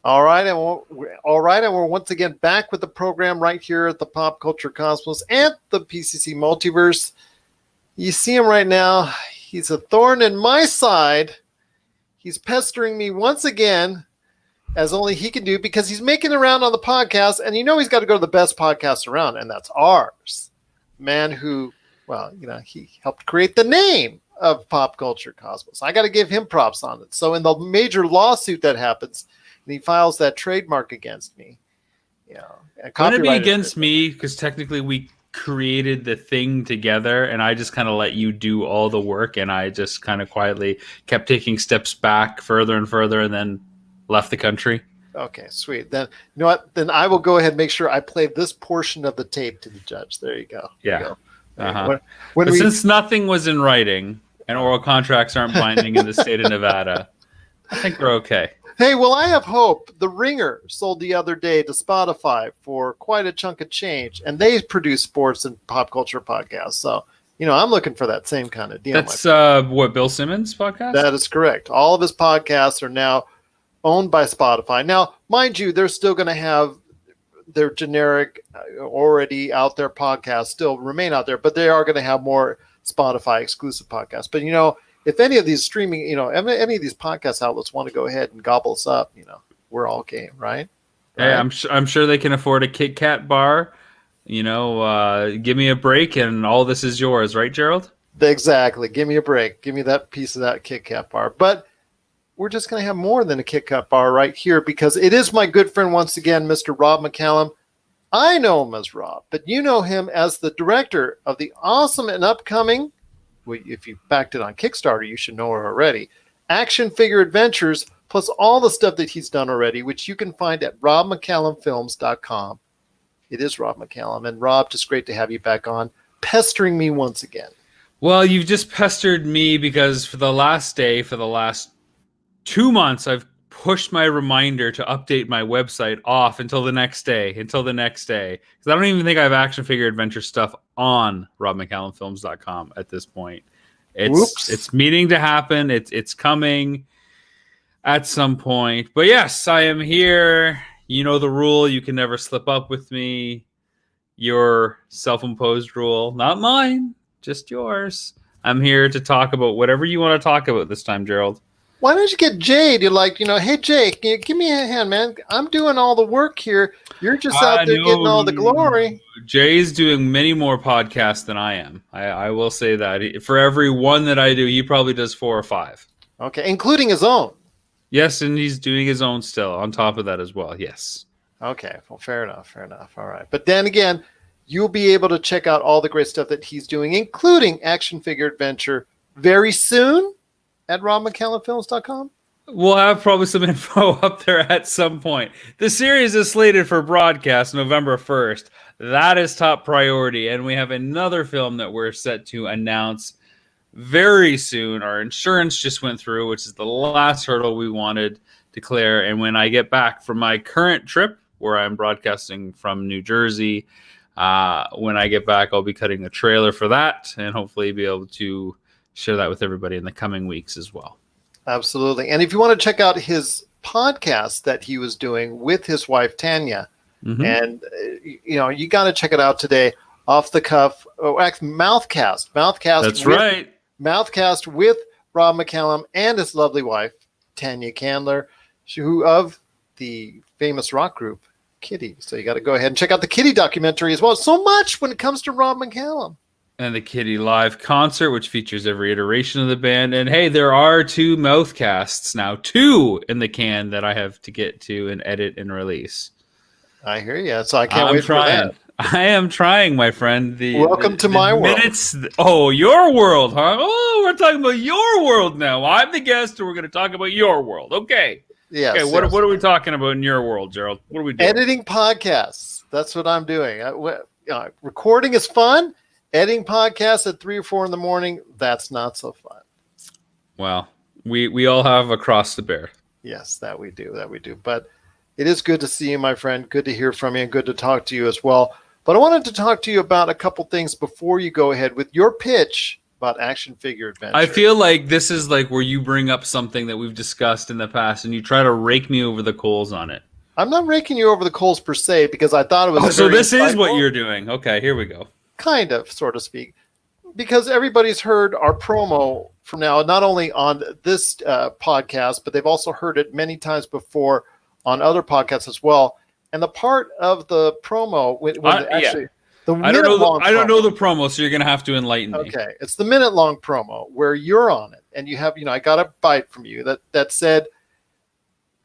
And we're once again back with the program right here at the Pop Culture Cosmos and the PCC Multiverse. You see him right now. He's a thorn in my side. He's pestering me once again, as only he can do, because he's making it around on the podcast, and he's got to go to the best podcast around, and that's ours. Man who, he helped create the name of Pop Culture Cosmos. I got to give him props on it. So in the major lawsuit that happens, and he files that trademark against me. Wouldn't it be against me? Because technically we created the thing together, and I just kind of let you do all the work, and I just kind of quietly kept taking steps back further and further, and then left the country. Okay, sweet. Then you know what? Then I will go ahead and make sure I play this portion of the tape to the judge. There you go. Yeah. Since nothing was in writing and oral contracts aren't binding in the state of Nevada, I think we're okay. Hey, well, I have hope. The Ringer sold the other day to Spotify for quite a chunk of change, and they produce sports and pop culture podcasts. So, I'm looking for that same kind of deal. That's what, Bill Simmons' podcast? That is correct. All of his podcasts are now owned by Spotify. Now, mind you, they're still going to have their generic, already out there podcasts still remain out there, but they are going to have more Spotify exclusive podcasts. But, if any of these streaming, any of these podcast outlets want to go ahead and gobble us up, we're all game, right? Hey, I'm sure they can afford a Kit Kat bar. Give me a break and all this is yours, right, Gerald? Exactly. Give me a break. Give me that piece of that Kit Kat bar. But we're just going to have more than a Kit Kat bar right here, because it is my good friend once again, Mr. Rob McCallum. I know him as Rob, but you know him as the director of the awesome and upcoming, if you backed it on Kickstarter, you should know her already, Action Figure Adventures, plus all the stuff that he's done already, which you can find at robmccallumfilms.com. It is Rob McCallum. And Rob, just great to have you back on, pestering me once again. Well, you've just pestered me because for the last 2 months, I've pushed my reminder to update my website off until the next day. Because I don't even think I have Action Figure Adventure stuff on robmccallumfilms.com at this point. It's meaning to happen. It's coming at some point. But yes, I am here. You know the rule. You can never slip up with me. Your self-imposed rule. Not mine. Just yours. I'm here to talk about whatever you want to talk about this time, Gerald. Why don't you get Jade? You're like, hey, Jake, give me a hand, man. I'm doing all the work here. You're just out there getting all the glory. Jay's doing many more podcasts than I am. I will say that. For every one that I do, he probably does 4 or 5. Okay, including his own. Yes, and he's doing his own still on top of that as well, yes. Okay, well, fair enough. All right. But then again, you'll be able to check out all the great stuff that he's doing, including Action Figure Adventure, very soon at robmccallumfilms.com. We'll have probably some info up there at some point. The series is slated for broadcast November 1st. That is top priority. And we have another film that we're set to announce very soon. Our insurance just went through, which is the last hurdle we wanted to clear. And when I get back from my current trip, where I'm broadcasting from New Jersey, when I get back, I'll be cutting the trailer for that and hopefully be able to share that with everybody in the coming weeks as well. Absolutely. And if you want to check out his podcast that he was doing with his wife, Tanya, and, you got to check it out today, Off the Cuff, Mouthcast. That's right. Mouthcast with Rob McCallum and his lovely wife, Tanya Candler, who of the famous rock group, Kitty. So you got to go ahead and check out the Kitty documentary as well. So much when it comes to Rob McCallum. And the Kitty live concert, which features every iteration of the band. And hey, there are 2 mouthcasts now, 2 in the can that I have to get to and edit and release. I hear you. So I can't wait for that. I am trying, my friend. Welcome to my world. Your world, huh? Oh, we're talking about your world now. I'm the guest, and we're going to talk about your world. Okay. Yes. Okay. What are we talking about in your world, Gerald? What are we doing? Editing podcasts. That's what I'm doing. Recording is fun. Editing podcasts at 3 or 4 in the morning, that's not so fun. Well, we all have a cross to bear. Yes, that we do. But it is good to see you, my friend. Good to hear from you and good to talk to you as well. But I wanted to talk to you about a couple things before you go ahead with your pitch about action figure adventure. I feel like this is like where you bring up something that we've discussed in the past and you try to rake me over the coals on it. I'm not raking you over the coals per se, because I thought it was so very this is what insightful. you're doing. Okay, here we go. Kind of, so to speak, because everybody's heard our promo from now, not only on this podcast, but they've also heard it many times before on other podcasts as well. And the part of the promo when actually the I don't know minute-long I don't know promo. the promo, so you're gonna have to enlighten me. Okay, it's the minute-long promo where you're on it, and you have, I got a bite from you that said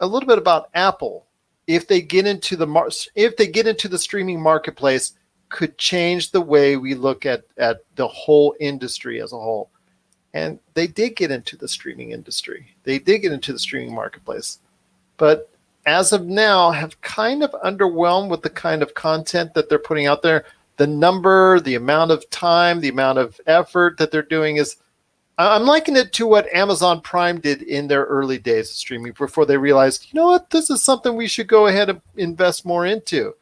a little bit about Apple, if they get into the streaming marketplace, could change the way we look at the whole industry as a whole. And they did get into the streaming industry. They did get into the streaming marketplace. But as of now, have kind of underwhelmed with the kind of content that they're putting out there. The number, the amount of time, the amount of effort that they're doing is, I'm likening it to what Amazon Prime did in their early days of streaming before they realized, you know what, this is something we should go ahead and invest more into.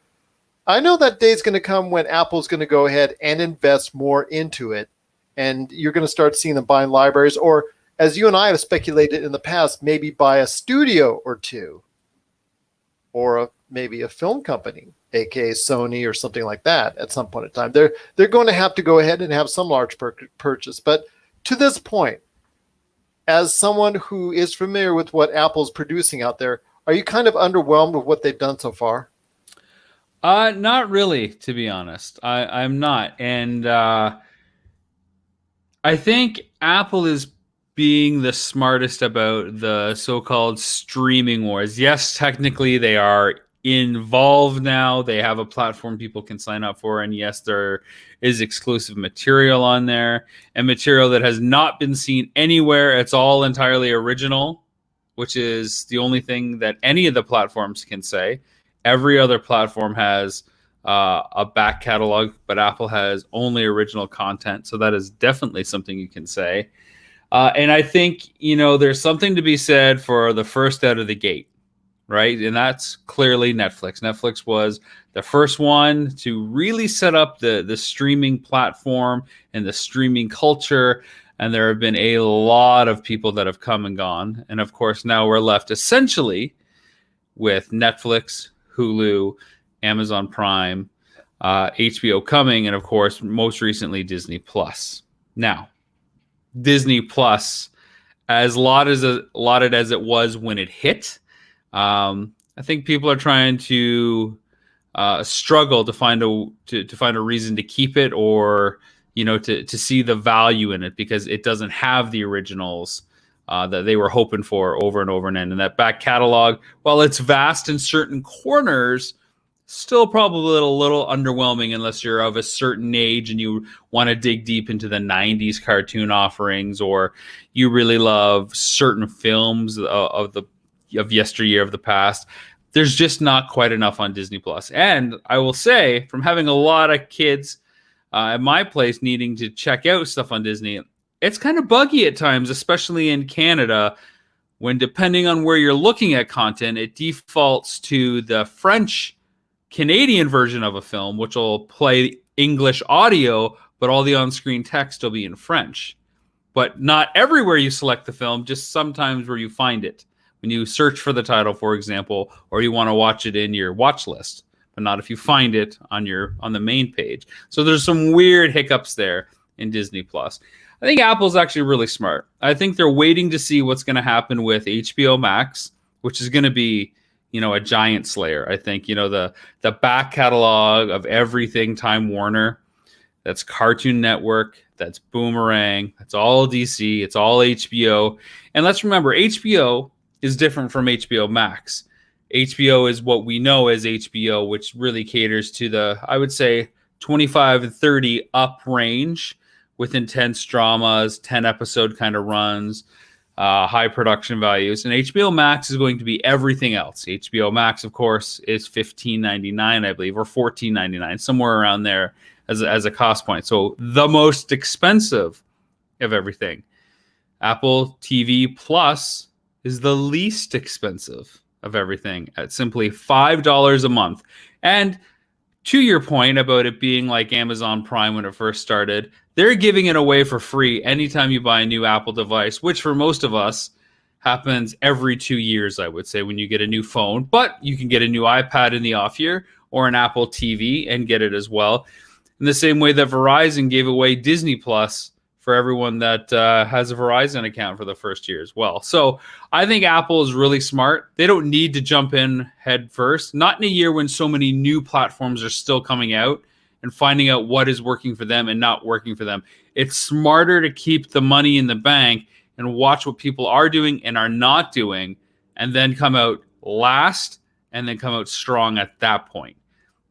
I know that day's going to come when Apple's going to go ahead and invest more into it, and you're going to start seeing them buying libraries, or as you and I have speculated in the past, maybe buy a studio or two, or maybe a film company, aka Sony or something like that at some point in time. They're going to have to go ahead and have some large purchase. But to this point, as someone who is familiar with what Apple's producing out there, are you kind of underwhelmed with what they've done so far? Not really, to be honest. I'm not. And I think Apple is being the smartest about the so-called streaming wars. Yes, technically they are involved now. They have a platform people can sign up for, and yes, there is exclusive material on there, and material that has not been seen anywhere. It's all entirely original, which is the only thing that any of the platforms can say. Every other platform has a back catalog, but Apple has only original content, so that is definitely something you can say. And I think, there's something to be said for the first out of the gate, right? And that's clearly Netflix. Netflix was the first one to really set up the streaming platform and the streaming culture. And there have been a lot of people that have come and gone. And of course, now we're left essentially with Netflix, Hulu, Amazon Prime, HBO coming, and of course, most recently, Disney Plus. Now, Disney Plus, as lauded as it was when it hit, I think people are trying to struggle to find a reason to keep it, or to see the value in it, because it doesn't have the originals that they were hoping for over and over and and that back catalog, while it's vast in certain corners, still probably a little underwhelming unless you're of a certain age and you want to dig deep into the 90s cartoon offerings, or you really love certain films of yesteryear, of the past. There's just not quite enough on Disney Plus. And I will say, from having a lot of kids at my place needing to check out stuff on Disney, it's kind of buggy at times, especially in Canada, when depending on where you're looking at content, it defaults to the French Canadian version of a film, which will play English audio, but all the on-screen text will be in French. But not everywhere you select the film, just sometimes where you find it. When you search for the title, for example, or you want to watch it in your watch list, but not if you find it on the main page. So there's some weird hiccups there in Disney Plus. I think Apple's actually really smart. I think they're waiting to see what's going to happen with HBO Max, which is going to be, a giant slayer. I think, the back catalog of everything Time Warner, that's Cartoon Network, that's Boomerang, that's all DC, it's all HBO. And let's remember, HBO is different from HBO Max. HBO is what we know as HBO, which really caters to the, I would say, 25 and 30 up range, with intense dramas, 10 episode kind of runs, high production values. And HBO Max is going to be everything else. HBO Max, of course, is $15.99, I believe, or $14.99, somewhere around there as a cost point. So the most expensive of everything. Apple TV Plus is the least expensive of everything at simply $5 a month. And to your point about it being like Amazon Prime when it first started, they're giving it away for free anytime you buy a new Apple device, which for most of us happens every 2 years, I would say, when you get a new phone. But you can get a new iPad in the off year or an Apple TV and get it as well. In the same way that Verizon gave away Disney Plus for everyone that has a Verizon account for the first year as well. So I think Apple is really smart. They don't need to jump in head first, not in a year when so many new platforms are still coming out and finding out what is working for them and not working for them. It's smarter to keep the money in the bank and watch what people are doing and are not doing, and then come out last and then come out strong at that point.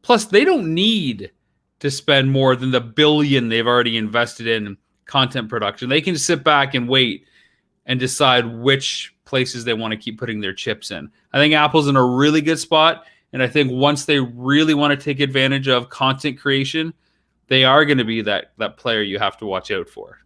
Plus, they don't need to spend more than the $1 billion they've already invested in content production. They can sit back and wait and decide which places they want to keep putting their chips in. I think Apple's in a really good spot, and I think once they really want to take advantage of content creation, they are going to be that player you have to watch out for.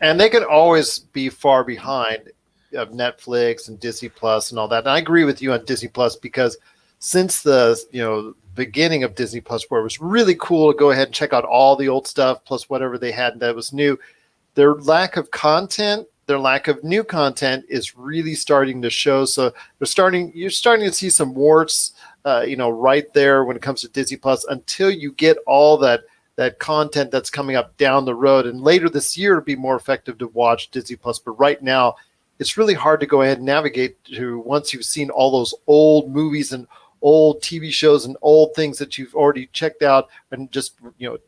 And they could always be far behind of Netflix and Disney Plus and all that. And I agree with you on Disney Plus, because since the beginning of Disney Plus, where it was really cool to go ahead and check out all the old stuff plus whatever they had that was new, their lack of content, their lack of new content is really starting to show. So you're starting to see some warts, right there when it comes to Disney Plus, until you get all that content that's coming up down the road. And later this year, it'll be more effective to watch Disney Plus. But right now, it's really hard to go ahead and navigate to, once you've seen all those old movies and old TV shows and old things that you've already checked out, and just,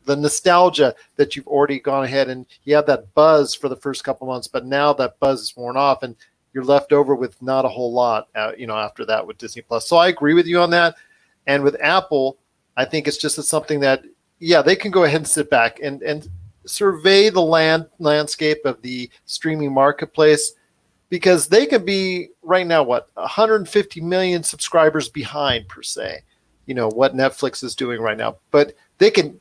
the nostalgia that you've already gone ahead and you have that buzz for the first couple months, but now that buzz is worn off and you're left over with not a whole lot, after that with Disney Plus. So I agree with you on that. And with Apple, I think it's just something that, they can go ahead and sit back and survey the landscape of the streaming marketplace, because they could be right now, 150 million subscribers behind per se, what Netflix is doing right now. But they can,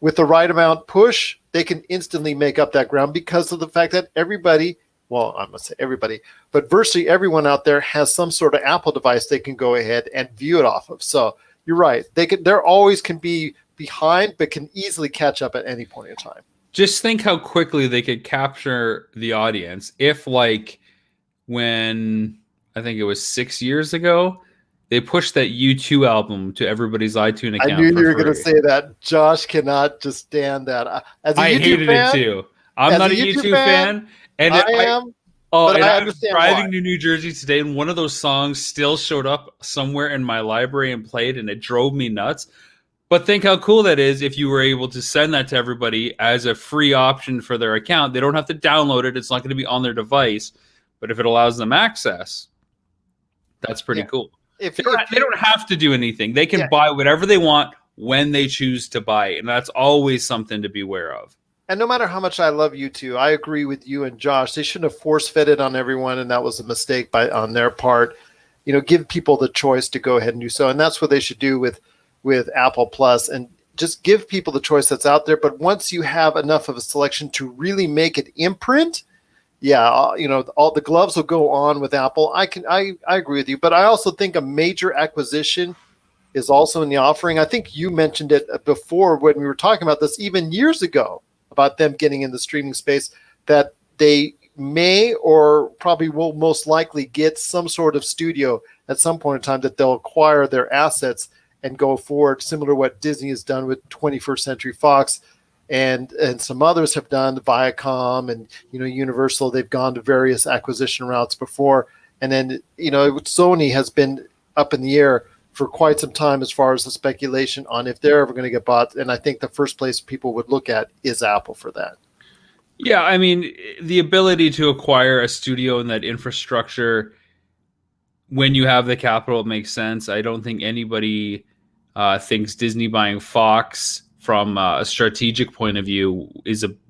with the right amount push, they can instantly make up that ground, because of the fact that everybody, well, I'm going to say everybody, but virtually everyone out there has some sort of Apple device they can go ahead and view it off of. So you're right. There always can be behind, but can easily catch up at any point in time. Just think how quickly they could capture the audience if, like, when I think it was 6 years ago, they pushed that U2 album to everybody's iTunes account. I knew you were going to say that. Josh cannot just stand that. I hated it too. I'm not a YouTube fan, and I am. And I was driving to New Jersey today, and one of those songs still showed up somewhere in my library and played, and it drove me nuts. But think how cool that is if you were able to send that to everybody as a free option for their account. They don't have to download it. It's not going to be on their device. But if it allows them access, that's pretty cool. They don't have to do anything. They can buy whatever they want when they choose to buy it. And that's always something to be aware of. And no matter how much I love U2, I agree with you and Josh. They shouldn't have force-fed it on everyone, and that was a mistake on their part. Give people the choice to go ahead and do so. And that's what they should do with Apple Plus, and just give people the choice that's out there. But once you have enough of a selection to really make it imprint, all the gloves will go on with Apple. I agree with you, but I also think a major acquisition is also in the offering. I think you mentioned it before when we were talking about this, even years ago, about them getting in the streaming space, that they may or probably will most likely get some sort of studio at some point in time, that they'll acquire their assets and go forward, similar to what Disney has done with 21st Century Fox, and some others have done, Viacom and Universal. They've gone to various acquisition routes before, and then Sony has been up in the air for quite some time as far as the speculation on if they're ever going to get bought. And I think the first place people would look at is Apple for that. Yeah, I mean, the ability to acquire a studio and that infrastructure when you have the capital, it makes sense. I don't think anybody thinks Disney buying Fox from a strategic point of view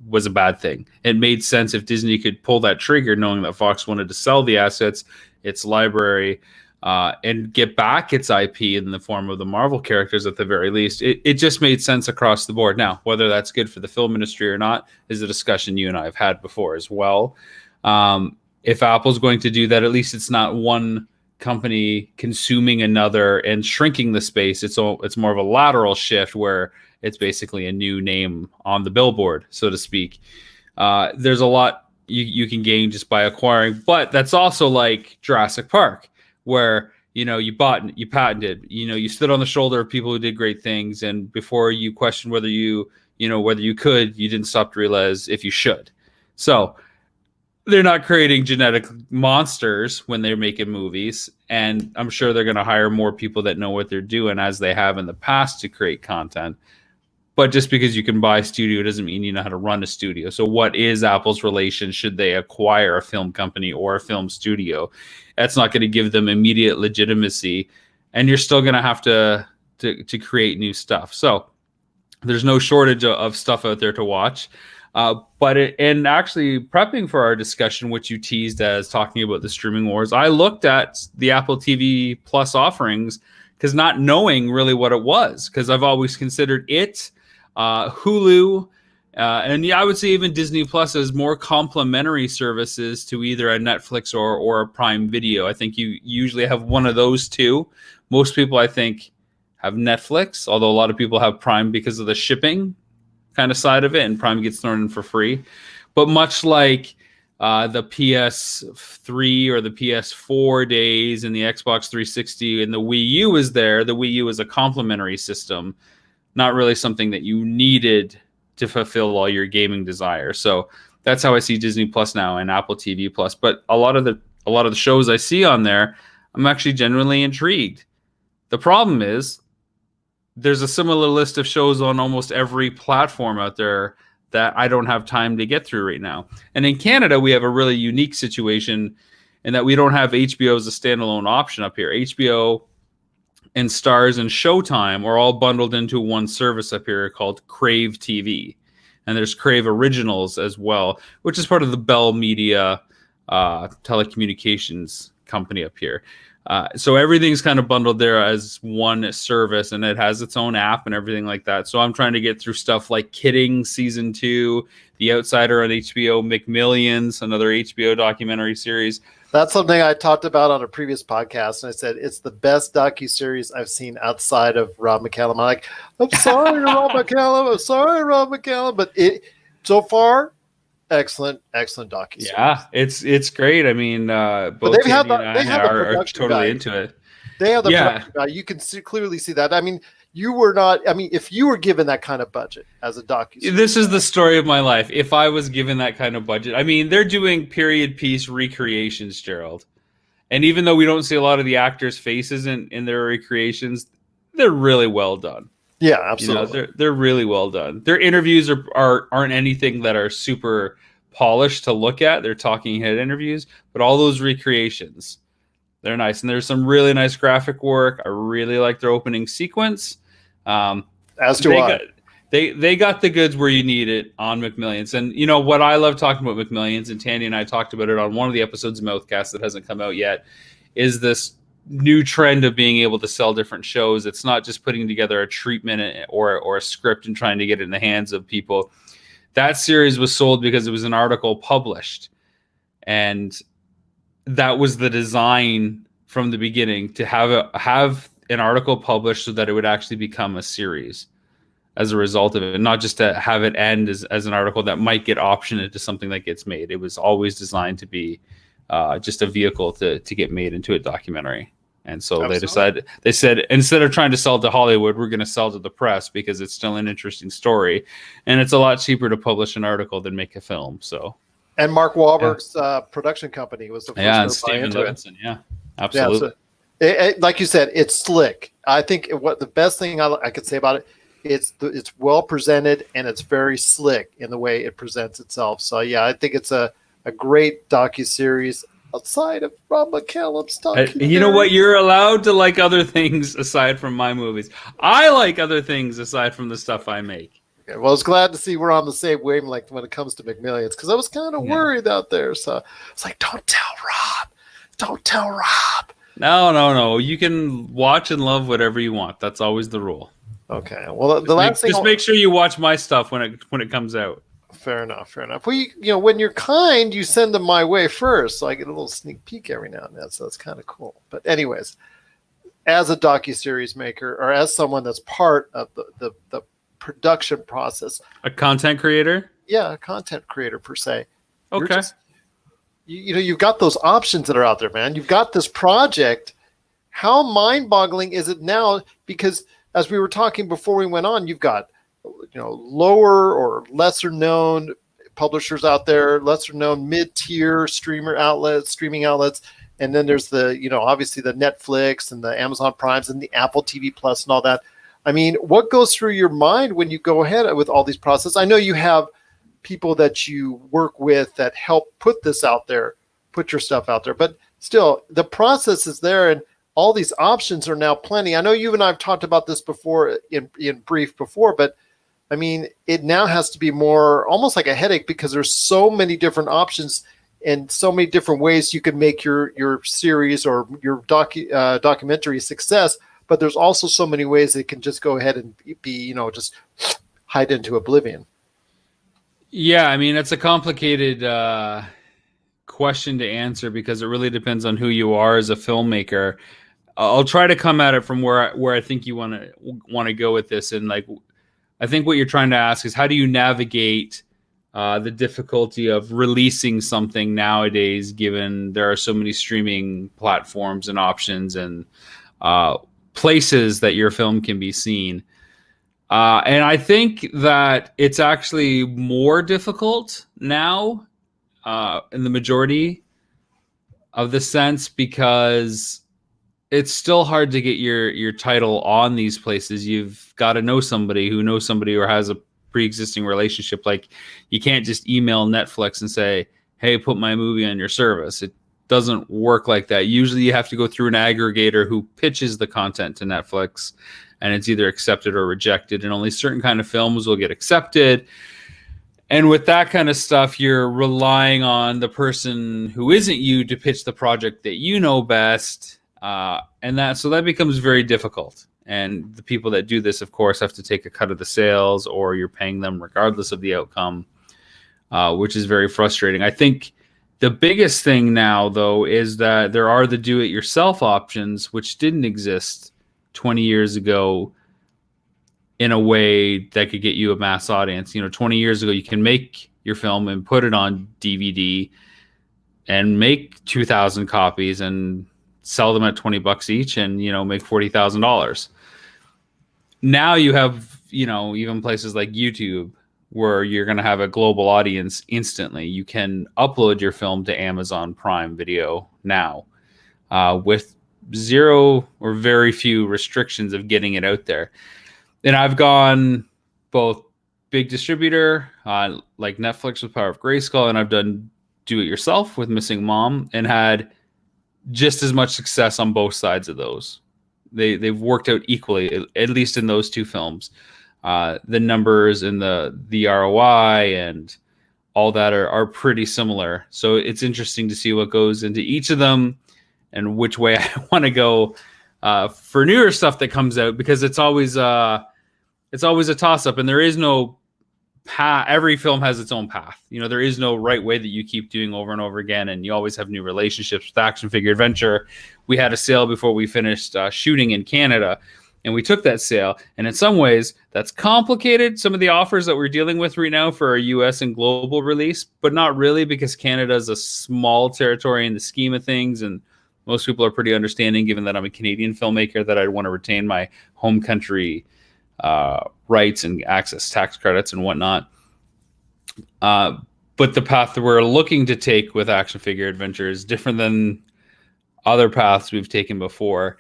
was a bad thing. It made sense if Disney could pull that trigger, knowing that Fox wanted to sell the assets, its library, and get back its IP in the form of the Marvel characters at the very least. It just made sense across the board. Now, whether that's good for the film industry or not is a discussion you and I have had before as well. If Apple's going to do that, at least it's not one company consuming another and shrinking the space. It's more of a lateral shift where it's basically a new name on the billboard, so to speak. There's a lot you can gain just by acquiring, but that's also like Jurassic Park, where you patented, you stood on the shoulder of people who did great things, and before you questioned whether you could, you didn't stop to realize if you should. So they're not creating genetic monsters when they're making movies, and I'm sure they're going to hire more people that know what they're doing, as they have in the past, to create content. But just because you can buy a studio doesn't mean you know how to run a studio. So what is Apple's relation should they acquire a film company or a film studio? That's not going to give them immediate legitimacy, and you're still going to have to create new stuff. So there's no shortage of stuff out there to watch. And actually prepping for our discussion, which you teased as talking about the streaming wars, I looked at the Apple TV Plus offerings, because not knowing really what it was, because I've always considered it, Hulu, and I would say even Disney Plus as more complementary services to either a Netflix or a Prime Video. I think you usually have one of those two. Most people, I think, have Netflix, although a lot of people have Prime because of the shipping kind of side of it, and Prime gets thrown in for free. But much like the PS3 or the PS4 days and the Xbox 360 and the Wii U is there, the Wii U is a complementary system, not really something that you needed to fulfill all your gaming desires. So that's how I see Disney Plus now and Apple TV Plus. But a lot of the shows I see on there, I'm actually genuinely intrigued. The problem is there's a similar list of shows on almost every platform out there that I don't have time to get through right now. And in Canada, we have a really unique situation in that we don't have HBO as a standalone option up here. HBO and Stars and Showtime are all bundled into one service up here called Crave TV. And there's Crave Originals as well, which is part of the Bell Media telecommunications company up here. So everything's kind of bundled there as one service, and it has its own app and everything like that. So I'm trying to get through stuff like Kidding Season 2, The Outsider on HBO, McMillions, another HBO documentary series. That's something I talked about on a previous podcast, and I said it's the best docuseries I've seen outside of Rob McCallum. I'm sorry, Rob McCallum. I'm sorry, Rob McCallum. But so far, excellent docuseries. Yeah, it's great. I mean, both but they have are totally guy. Into it. They have the production guy. You can clearly see that. I mean, you were not. I mean, if you were given that kind of budget as a docuseries, this is the story of my life. If I was given that kind of budget, I mean, they're doing period piece recreations, Gerald. And even though we don't see a lot of the actors' faces in their recreations, they're really well done. Yeah, absolutely. They're really well done. Their interviews aren't anything that are super polished to look at. They're talking head interviews, but all those recreations, they're nice. And there's some really nice graphic work. I really like their opening sequence. As do I. They got the goods where you need it on McMillions. And what I love talking about McMillions, and Tandy and I talked about it on one of the episodes of Mouthcast that hasn't come out yet, is this new trend of being able to sell different shows. It's not just putting together a treatment or a script and trying to get it in the hands of people. That series was sold because it was an article published, and that was the design from the beginning, to have an article published so that it would actually become a series as a result of it, not just to have it end as an article that might get optioned into something that gets made. It was always designed to be just a vehicle to get made into a documentary. And so Absolutely. they said, instead of trying to sell to Hollywood, we're going to sell to the press because it's still an interesting story. And it's a lot cheaper to publish an article than make a film. So, and Mark Wahlberg's production company was the first and to buy Steven into Levinson. it. Yeah, absolutely. Yeah, so like you said, it's slick. I think what the best thing I could say about it, it's well presented and it's very slick in the way it presents itself. So yeah, I think it's a great docuseries outside of Rob McCallum's docuseries. You know what? You're allowed to like other things aside from my movies. I like other things aside from the stuff I make. Okay, well, I was glad to see we're on the same wavelength when it comes to McMillions, because I was kind of worried out there. So it's like, don't tell Rob. Don't tell Rob. No. You can watch and love whatever you want. That's always the rule. Okay. Well, the last thing. Just make sure you watch my stuff when it comes out. Fair enough. Fair enough. Well, when you're kind, you send them my way first, so I get a little sneak peek every now and then. So that's kind of cool. But anyways, as a docuseries maker, or as someone that's part of the production process, A content creator? yeah, a content creator per se. Okay. You've got those options that are out there, man. You've got this project. How mind-boggling is it now? Because as we were talking before we went on, you've got lower or lesser known publishers out there, lesser known mid-tier streaming outlets, and then there's the obviously the Netflix and the Amazon Primes and the Apple TV Plus and all that. I mean, what goes through your mind when you go ahead with all these processes? I know you have people that you work with that help put this out there, put your stuff out there, but still the process is there and all these options are now plenty. I know you and I have talked about this before in brief before, but I mean, it now has to be more almost like a headache because there's so many different options and so many different ways you can make your series or your documentary a success. But there's also so many ways it can just go ahead and be, just hide into oblivion. Yeah, I mean, it's a complicated question to answer because it really depends on who you are as a filmmaker. I'll try to come at it from where I think you want to go with this, and I think what you're trying to ask is how do you navigate the difficulty of releasing something nowadays, given there are so many streaming platforms and options and places that your film can be seen. And I think that it's actually more difficult now in the majority of the sense because it's still hard to get your title on these places. You've got to know somebody who knows somebody or has a pre-existing relationship. Like you can't just email Netflix and say, hey, put my movie on your service. It doesn't work like that. Usually you have to go through an aggregator who pitches the content to Netflix and it's either accepted or rejected, and only certain kind of films will get accepted. And with that kind of stuff, you're relying on the person who isn't you to pitch the project that you know best. So that becomes very difficult. And the people that do this, of course, have to take a cut of the sales, or you're paying them regardless of the outcome, which is very frustrating. I think the biggest thing now, though, is that there are the do-it-yourself options, which didn't exist 20 years ago in a way that could get you a mass audience. 20 years ago, you can make your film and put it on DVD and make 2,000 copies and sell them at $20 each and, make $40,000. Now you have, even places like YouTube where you're going to have a global audience instantly. You can upload your film to Amazon Prime Video now with zero or very few restrictions of getting it out there. And I've gone both big distributor, like Netflix with Power of Grayskull, and I've done do-it-yourself with Missing Mom and had just as much success on both sides of those. They've worked out equally, at least in those two films. The numbers and the ROI and all that are pretty similar. So it's interesting to see what goes into each of them and which way I want to go for newer stuff that comes out, because it's always a toss-up, and there is no path. Every film has its own path. There is no right way that you keep doing over and over again, and you always have new relationships with Action Figure Adventure. We had a sale before we finished shooting in Canada, and we took that sale, and in some ways that's complicated some of the offers that we're dealing with right now for our US and global release, but not really, because Canada is a small territory in the scheme of things, and most people are pretty understanding, given that I'm a Canadian filmmaker, that I'd want to retain my home country rights and access tax credits and whatnot. But the path that we're looking to take with Action Figure Adventure is different than other paths we've taken before.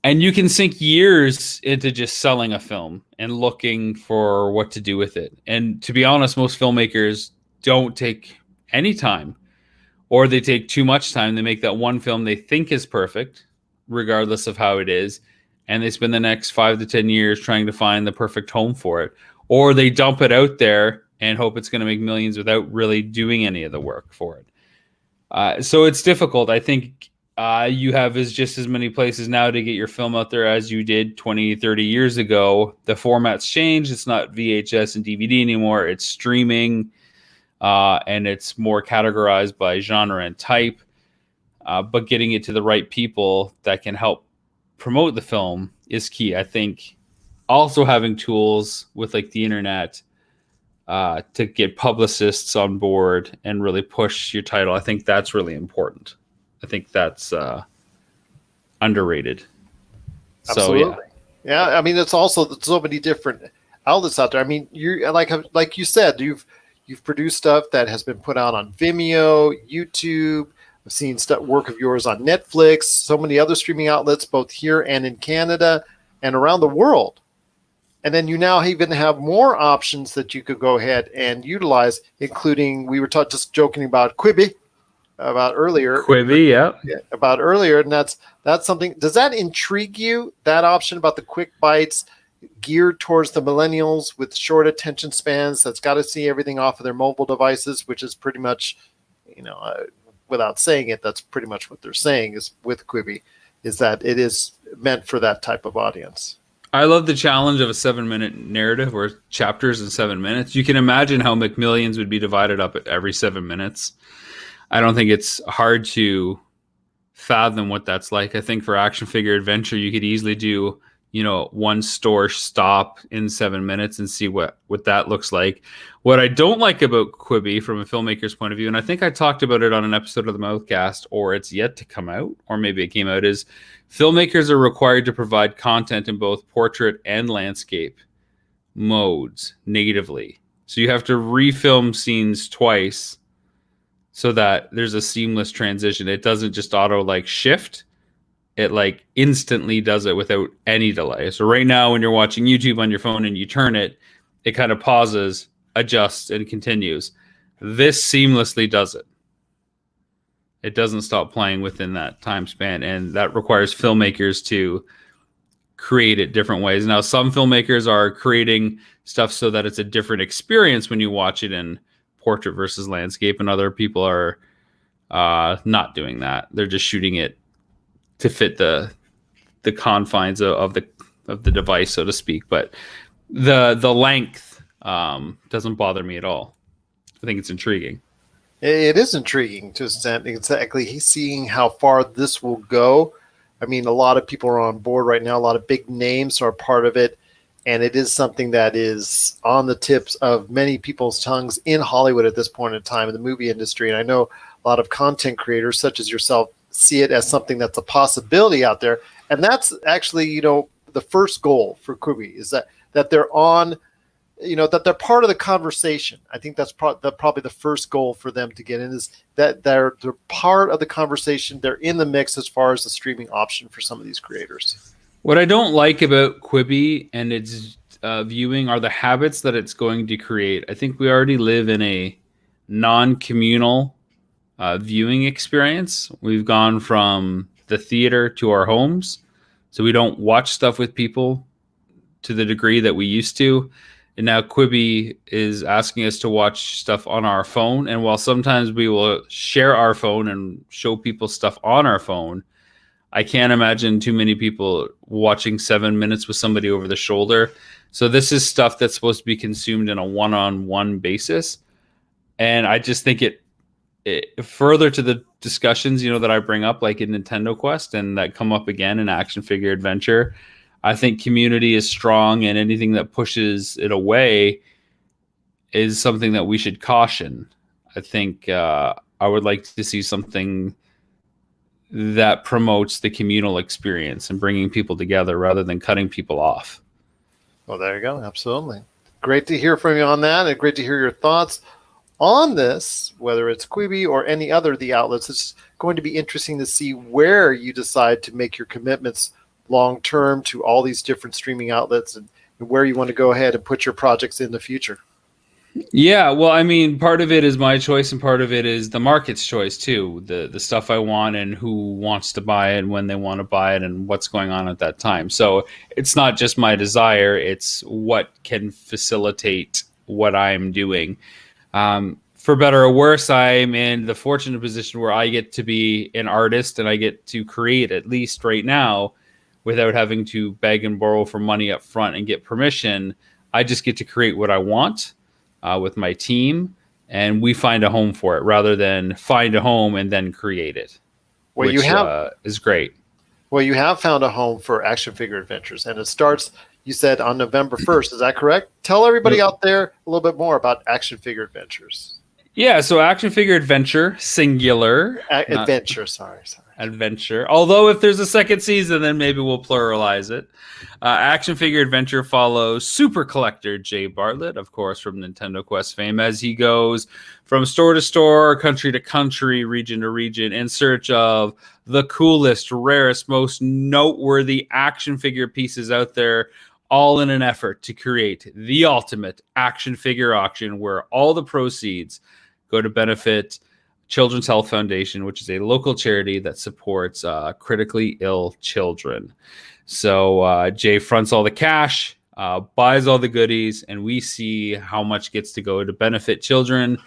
And you can sink years into just selling a film and looking for what to do with it. And to be honest, most filmmakers don't take any time, or they take too much time. They make that one film they think is perfect, regardless of how it is, and they spend the next 5 to 10 years trying to find the perfect home for it. Or they dump it out there and hope it's going to make millions without really doing any of the work for it. So it's difficult. I think You have just as many places now to get your film out there as you did 20, 30 years ago. The format's changed. It's not VHS and DVD anymore. It's streaming, and it's more categorized by genre and type. But getting it to the right people that can help promote the film is key. I think also having tools with like the internet to get publicists on board and really push your title. I think that's really important. I think that's underrated. Absolutely. So, yeah. I mean, it's also so many different outlets out there. I mean, you like you said, you've produced stuff that has been put out on Vimeo, YouTube. I've seen work of yours on Netflix, so many other streaming outlets, both here and in Canada and around the world. And then you now even have more options that you could go ahead and utilize, including, we were just joking about Quibi about earlier. Quibi, yeah. About earlier, and that's something. Does that intrigue you? That option about the quick bites geared towards the millennials with short attention spans that's got to see everything off of their mobile devices, which is pretty much, without saying it, that's pretty much what they're saying is with Quibi, is that it is meant for that type of audience. I love the challenge of a 7-minute narrative or chapters in 7 minutes. You can imagine how McMillions would be divided up at every 7 minutes. I don't think it's hard to fathom what that's like. I think for action figure adventure, you could easily do, one store stop in 7 minutes and see what that looks like. What I don't like about Quibi from a filmmaker's point of view, and I think I talked about it on an episode of the Mouthcast, or it's yet to come out, or maybe it came out, is filmmakers are required to provide content in both portrait and landscape modes natively. So you have to refilm scenes twice so that there's a seamless transition. It doesn't just auto shift. It instantly does it without any delay. So right now when you're watching YouTube on your phone and you turn it, it kind of pauses, adjusts, and continues. This seamlessly does it. It doesn't stop playing within that time span, and that requires filmmakers to create it different ways. Now, some filmmakers are creating stuff so that it's a different experience when you watch it in portrait versus landscape, and other people are not doing that. They're just shooting it to fit the confines of the device, so to speak. But the length doesn't bother me at all. I think it's intriguing. It is intriguing to exactly seeing how far this will go. I mean, a lot of people are on board right now. A lot of big names are part of it. And it is something that is on the tips of many people's tongues in Hollywood at this point in time in the movie industry. And I know a lot of content creators such as yourself see it as something that's a possibility out there. And that's actually, the first goal for Quibi is that they're on, that they're part of the conversation. I think that's probably the first goal for them to get in, is that they're part of the conversation. They're in the mix as far as the streaming option for some of these creators. What I don't like about Quibi and its viewing are the habits that it's going to create. I think we already live in a non-communal viewing experience. We've gone from the theater to our homes, so we don't watch stuff with people to the degree that we used to. And now Quibi is asking us to watch stuff on our phone. And while sometimes we will share our phone and show people stuff on our phone, I can't imagine too many people watching 7 minutes with somebody over the shoulder. So this is stuff that's supposed to be consumed in a one-on-one basis. And I just think it further to the discussions, that I bring up, like in Nintendo Quest, and that come up again in action figure adventure. I think community is strong, and anything that pushes it away is something that we should caution. I think I would like to see something that promotes the communal experience and bringing people together rather than cutting people off. Well, there you go. Absolutely. Great to hear from you on that, and great to hear your thoughts on this, whether it's Quibi or any other of the outlets. It's going to be interesting to see where you decide to make your commitments long-term to all these different streaming outlets, and where you want to go ahead and put your projects in the future. Yeah, well, I mean, part of it is my choice and part of it is the market's choice too. The stuff I want and who wants to buy it and when they want to buy it and what's going on at that time. So it's not just my desire, it's what can facilitate what I'm doing. for better or worse, I'm in the fortunate position where I get to be an artist and I get to create, at least right now, without having to beg and borrow for money up front and get permission. I just get to create what I want with my team, and we find a home for it rather than find a home and then create it, Well, which is great. Well, you have found a home for Action Figure Adventures, and it starts, you said, on November 1st. Is that correct? Tell everybody out there a little bit more about Action Figure Adventures. Yeah, so Action Figure Adventure, singular. Adventure, sorry. Adventure. Although if there's a second season, then maybe we'll pluralize it. Action Figure Adventure follows super collector Jay Bartlett, of course, from Nintendo Quest fame, as he goes from store to store, country to country, region to region, in search of the coolest, rarest, most noteworthy action figure pieces out there, all in an effort to create the ultimate action figure auction where all the proceeds go to benefit Children's Health Foundation, which is a local charity that supports critically ill children. So Jay fronts all the cash, buys all the goodies, and we see how much gets to go to benefit children,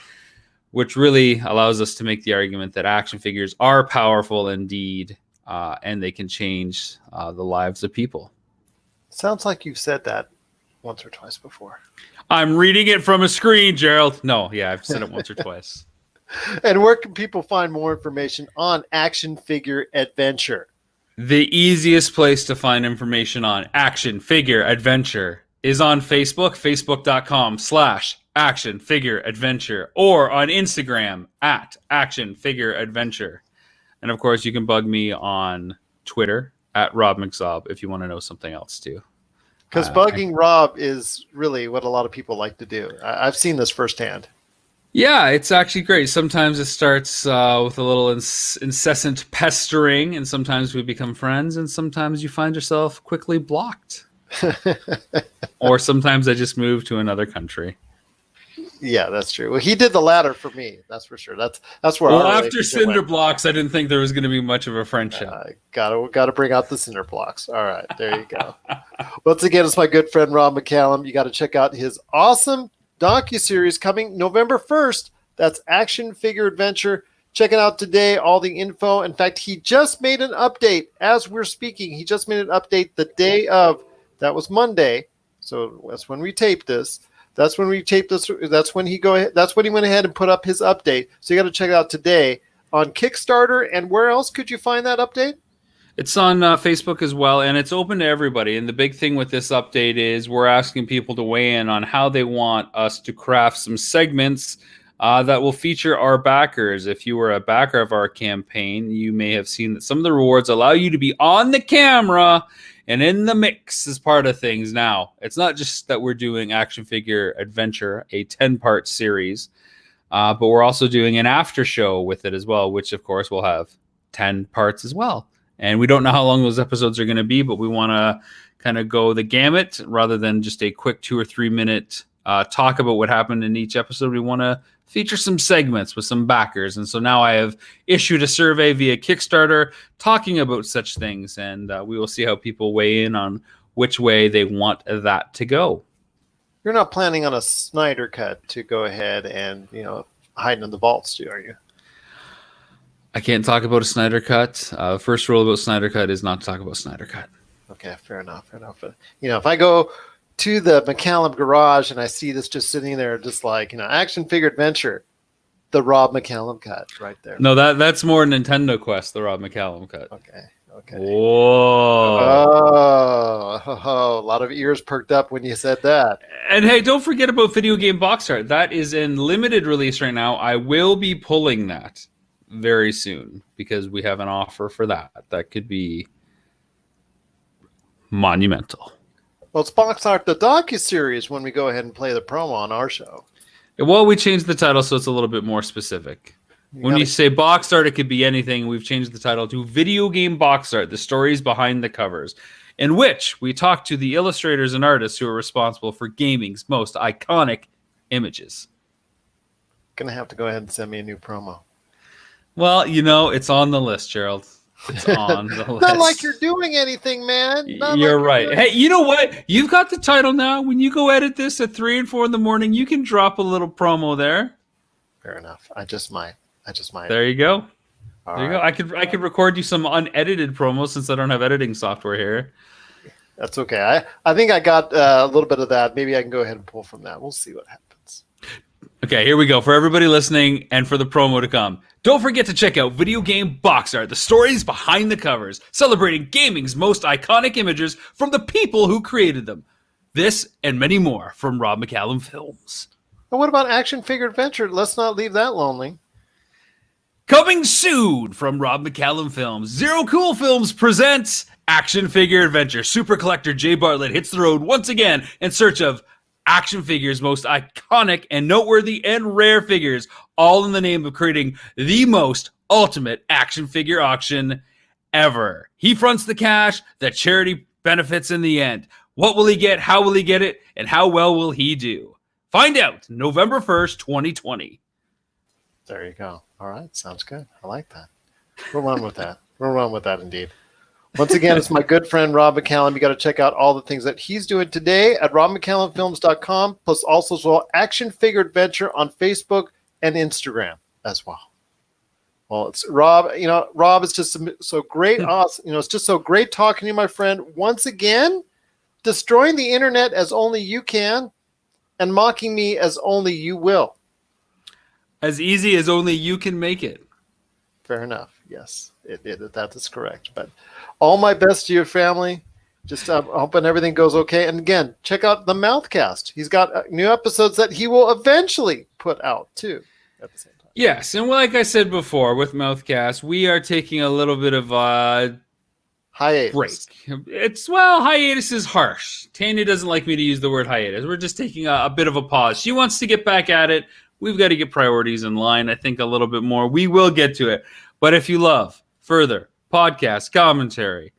which really allows us to make the argument that action figures are powerful indeed, and they can change the lives of people. Sounds like you've said that once or twice before. I'm reading it from a screen, Gerald. No, yeah, I've said it once or twice. And where can people find more information on Action Figure Adventure? The easiest place to find information on Action Figure Adventure is on Facebook, facebook.com/Action Figure Adventure, or on Instagram @Action Figure Adventure. And of course, you can bug me on Twitter @Rob McZob if you want to know something else too. Because bugging Rob is really what a lot of people like to do. I've seen this firsthand. Yeah, it's actually great. Sometimes it starts with a little incessant pestering, and sometimes we become friends, and sometimes you find yourself quickly blocked. Or sometimes I just move to another country. Yeah, that's true. Well, he did the latter for me. That's for sure. That's where. Well, after cinder blocks, I didn't think there was going to be much of a friendship. Gotta bring out the cinder blocks. All right, there you go. Once again, it's my good friend Rob McCallum. You got to check out his awesome docuseries coming November 1st. That's Action Figure Adventure. Check it out today. All the info. In fact, he just made an update as we're speaking. He just made an update the day of. That was Monday. So that's when we taped this. That's when he went ahead and put up his update. So you got to check it out today on Kickstarter. And where else could you find that update? It's on Facebook as well, and it's open to everybody. And the big thing with this update is we're asking people to weigh in on how they want us to craft some segments that will feature our backers. If you were a backer of our campaign, you may have seen that some of the rewards allow you to be on the camera and in the mix as part of things. Now, it's not just that we're doing Action Figure Adventure, a 10-part series, but we're also doing an after show with it as well, which, of course, will have 10 parts as well. And we don't know how long those episodes are going to be, but we want to kind of go the gamut rather than just a quick 2 or 3 minute talk about what happened in each episode. We want to feature some segments with some backers. And so now I have issued a survey via Kickstarter talking about such things, and we will see how people weigh in on which way they want that to go. You're not planning on a Snyder cut to go ahead and, hide in the vaults, are you? I can't talk about a Snyder cut. First rule about Snyder cut is not to talk about Snyder cut. Okay, fair enough. If I go to the McCallum garage and I see this just sitting there, just like, Action Figure Adventure, the Rob McCallum cut right there. No, that's more Nintendo Quest, the Rob McCallum cut. Okay. Whoa. Oh, a lot of ears perked up when you said that. And hey, don't forget about Video Game Box Art. That is in limited release right now. I will be pulling that very soon because we have an offer for that. That could be monumental. Well, it's Box Art the docuseries when we go ahead and play the promo on our show. Well, we changed the title so it's a little bit more specific. When you say box art, it could be anything. We've changed the title to Video Game Box Art, the stories behind the covers, in which we talk to the illustrators and artists who are responsible for gaming's most iconic images. Going to have to go ahead and send me a new promo. Well, it's on the list, Gerald. It's on the list. Not like you're doing anything, man. You're right. Hey, you know what? You've got the title now. When you go edit this at 3 and 4 in the morning, you can drop a little promo there. Fair enough. I just might. There you go. All There you right. go. I could record you some unedited promos since I don't have editing software here. That's okay. I think I got a little bit of that. Maybe I can go ahead and pull from that. We'll see what happens. Okay, here we go. For everybody listening and for the promo to come, don't forget to check out Video Game Box Art, the stories behind the covers, celebrating gaming's most iconic images from the people who created them. This and many more from Rob McCallum Films. And what about Action Figure Adventure? Let's not leave that lonely. Coming soon from Rob McCallum Films, Zero Cool Films presents Action Figure Adventure. Super collector Jay Bartlett hits the road once again in search of action figures' most iconic and noteworthy and rare figures, all in the name of creating the most ultimate action figure auction ever. He fronts the cash that charity benefits in the end. What will he get? How will he get it? And how well will he do? Find out November 1st, 2020. There you go. All right. Sounds good. I like that. We'll run with that. We'll run with that indeed. Once again, it's my good friend Rob McCallum. You got to check out all the things that he's doing today at robmccallumfilms.com, plus also as well Action Figure Adventure on Facebook and Instagram as well. Well, it's Rob. Rob, it's just so great. Awesome. It's just so great talking to you, my friend. Once again, destroying the internet as only you can, and mocking me as only you will. As easy as only you can make it. Fair enough. Yes, that is correct. But all my best to your family. Just hoping everything goes okay. And again, check out the Mouthcast. He's got new episodes that he will eventually put out too at the same time. Yes, and like I said before, with Mouthcast, we are taking a little bit of a hiatus. Break. Hiatus is harsh. Tanya doesn't like me to use the word hiatus. We're just taking a bit of a pause. She wants to get back at it. We've got to get priorities in line, I think, a little bit more. We will get to it. But if you love further podcast commentary,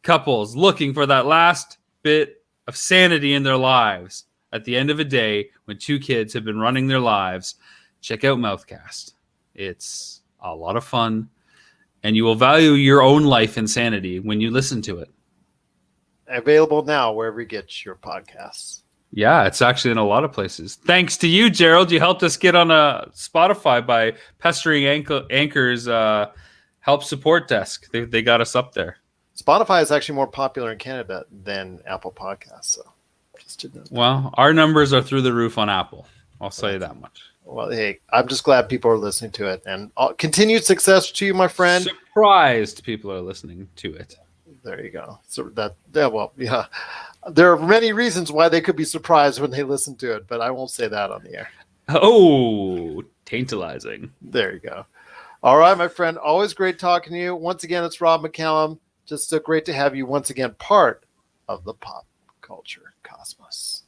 couples looking for that last bit of sanity in their lives at the end of a day when two kids have been running their lives, check out Mouthcast. It's a lot of fun, and you will value your own life and sanity when you listen to it. Available now wherever you get your podcasts. Yeah, it's actually in a lot of places. Thanks to you, Gerald. You helped us get on a Spotify by pestering Anchor's help support desk. They got us up there. Spotify is actually more popular in Canada than Apple Podcasts. So, just to know that. Well, our numbers are through the roof on Apple. I'll say you that much. Well, hey, I'm just glad people are listening to it, and continued success to you, my friend. Surprised people are listening to it. There you go. So yeah. There are many reasons why they could be surprised when they listen to it, but I won't say that on the air. Oh, tantalizing. There you go. All right, my friend. Always great talking to you. Once again, it's Rob McCallum. Just so great to have you once again part of the pop culture cosmos.